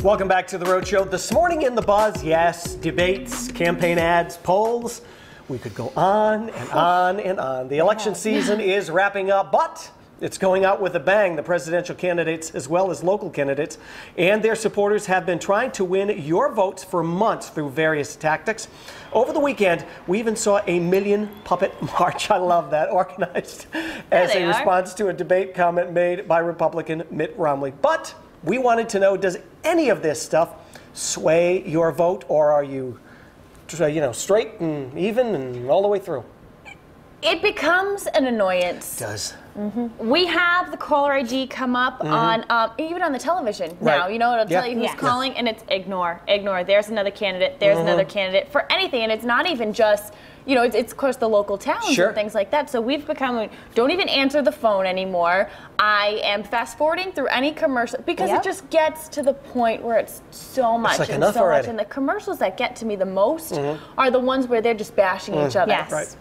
Welcome back to The Rhode Show. This morning in the buzz, yes, debates, campaign ads, polls. We could go on and on and on. The election season is wrapping up, but it's going out with a bang. The presidential candidates, as well as local candidates, and their supporters have been trying to win your votes for months through various tactics. Over the weekend, we even saw a Million Puppet March, I love that, organized as a response to a debate comment made by Republican Mitt Romney. But we wanted to know, does any of this stuff sway your vote, or are you, straight and even and all the way through? It becomes an annoyance. It does. Mm-hmm. We have the caller ID come up on, even on the television now. Right. It'll tell you who's calling, and it's ignore. There's another candidate. There's another candidate for anything, and it's not even just. It's of course the local towns and things like that. So we've become, don't even answer the phone anymore. I am fast forwarding through any commercial because it just gets to the point where it's so much and so much. And the commercials that get to me the most are the ones where they're just bashing each other. Yes. Right.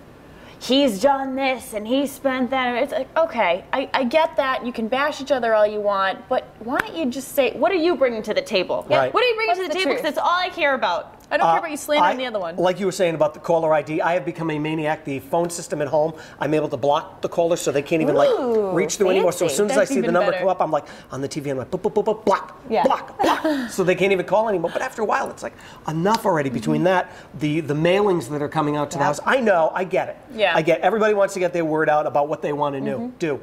He's done this and he's spent that. It's like, okay, I get that. You can bash each other all you want, but why don't you just say, what are you bringing to the table? Right. What are you bringing to the table? Because that's all I care about. I don't care about you slandering the other one. Like you were saying about the caller ID, I have become a maniac. The phone system at home, I'm able to block the caller so they can't even reach through anymore. So as soon as I see the number come up, I'm like on the TV, I'm like, block, block. So they can't even call anymore. But after a while, it's like enough already. Between that, the mailings that are coming out to the house, I know, I get it. Yeah. I get everybody wants to get their word out about what they want to do.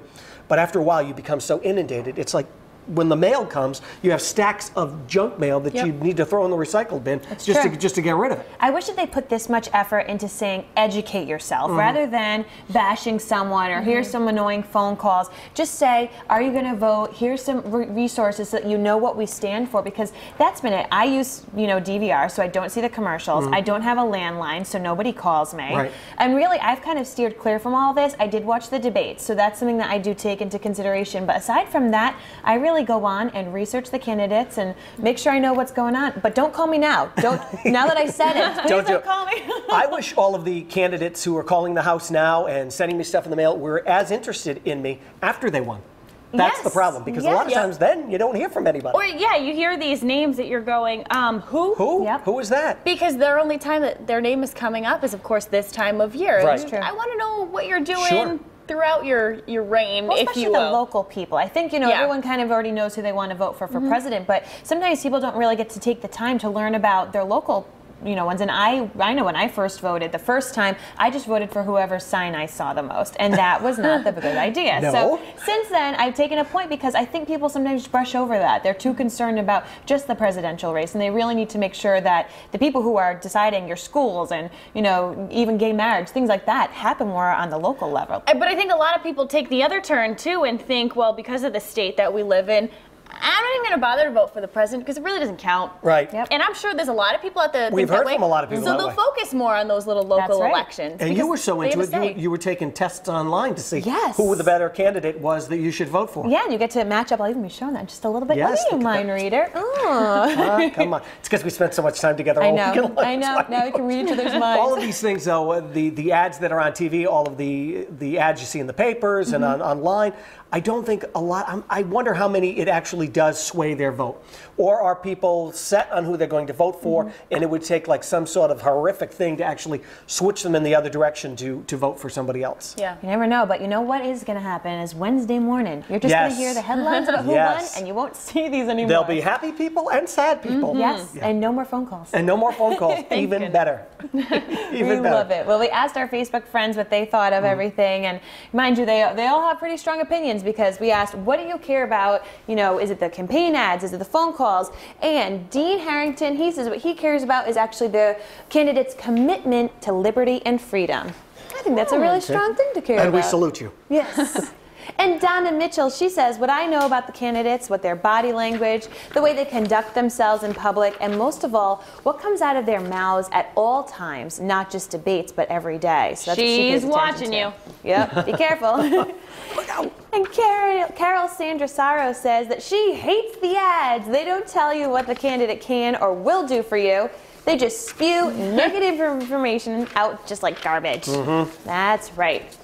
But after a while, you become so inundated. It's like, when the mail comes, you have stacks of junk mail that you need to throw in the recycle bin just to get rid of it. I wish that they put this much effort into saying educate yourself rather than bashing someone or here's some annoying phone calls. Just say, are you going to vote? Here's some resources so that you know what we stand for, because that's been it. I use DVR, so I don't see the commercials. I don't have a landline, so nobody calls me. Right. And really, I've kind of steered clear from all this. I did watch the debates, so that's something that I do take into consideration. But aside from that, I really go on and research the candidates and make sure I know what's going on. But don't call me now. Now that I said it, please don't call me. I wish all of the candidates who are calling the House now and sending me stuff in the mail were as interested in me after they won. That's the problem, because a lot of times then you don't hear from anybody. Or you hear these names that you're going, who? Who? Yep. Who is that? Because their only time that their name is coming up is, of course, this time of year. Right. And I want to know what you're doing throughout your reign, well, if you will. Especially the local people. I think, everyone kind of already knows who they want to vote for president, but sometimes people don't really get to take the time to learn about their local ones. And I know when I first voted the first time, I just voted for whoever's sign I saw the most, and that was not the good idea. No. So since then, I've taken a point because I think people sometimes just brush over that. They're too concerned about just the presidential race, and they really need to make sure that the people who are deciding your schools and, even gay marriage, things like that, happen more on the local level. But I think a lot of people take the other turn, too, and think, well, because of the state that we live in, I'm not even going to bother to vote for the president because it really doesn't count. Right. Yep. And I'm sure there's a lot of people at the We've heard from a lot of people so that they'll way. focus more on those little local elections. And you were so into it, you were taking tests online to see who the better candidate was that you should vote for. Yeah, and you get to match up. I'll even be showing that just a little bit. Yes, What are you, mind reader? Oh. Come on. It's because we spent so much time together. I know. Now we can read each other's minds. All of these things, though, the ads that are on TV, all of the ads you see in the papers and online, I don't think a lot. I wonder how many it actually does sway their vote. Or are people set on who they're going to vote for, and it would take like some sort of horrific thing to actually switch them in the other direction to vote for somebody else? Yeah. You never know, but you know what is going to happen is Wednesday morning. You're just going to hear the headlines about who won, and you won't see these anymore. There'll be happy people and sad people. Yes, and no more phone calls. And no more phone calls. Even better. We love it. Well, we asked our Facebook friends what they thought of everything, and mind you, they all have pretty strong opinions, because we asked, what do you care about? Is it the campaign ads? Is it the phone calls? And Dean Harrington, he says what he cares about is actually the candidate's commitment to liberty and freedom. I think that's a really strong thing to care about. And we salute you. Yes. And Donna Mitchell, she says, what I know about the candidates, what their body language, the way they conduct themselves in public, and most of all, what comes out of their mouths at all times, not just debates, but every day. So that's She's what she pays attention watching you. to. Yep, be careful. And Carol Sandra Saro says that she hates the ads. They don't tell you what the candidate can or will do for you. They just spew negative information out just like garbage. That's right.